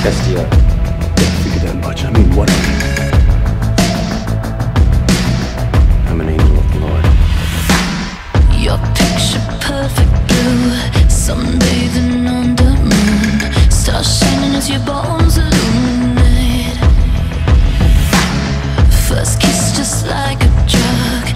Destiel. Don't figure that much. I mean, what are you? I'm an angel of the Lord. Your picture perfect blue, sunbathing on the moon, stars shining as your bones illuminate. First kiss just like a drug,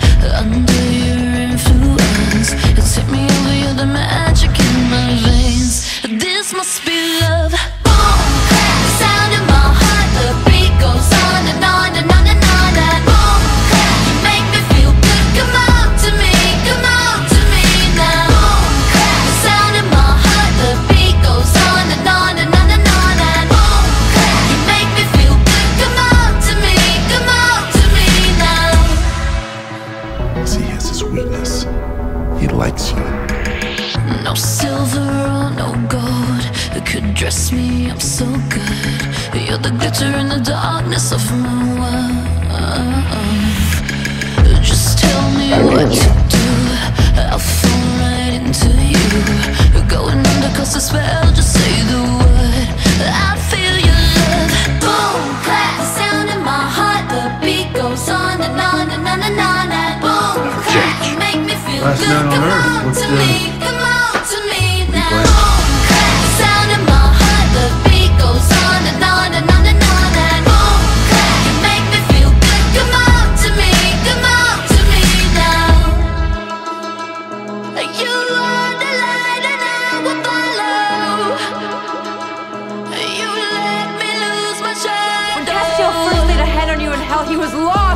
under your influence. You take me over, you're the magic in my veins. This must be love. Boom, clap, the sound in my heart, the beat goes on and on and on and on. And boom, clap, you make me feel good. Come on to me, come on to me now. Boom, clap, the sound in my heart, the beat goes on and on and on and on. And boom, clap, you make me feel good. Come on to me, come on to me now. See, he has his weakness. He likes you. No silver or no gold could dress me up so good. You're the glitter in the darkness of my world. Just tell me what to do, I'll fall right into you. Going under 'cause the spell, just say the word, I feel your love. Boom, clap, the sound in my heart, the beat goes on and on and on and on. And boom, clap, you make me feel Last good. man on Come earth. on What's to the- me, come on to me now. glad? Boom, clap, the sound in my heart, the beat goes on and on and on and on. And boom, clap, you make me feel good. Come on to me now. You are the light and I will follow. You let me lose my shadow. When Destiel first laid a hand on you in hell, he was lost.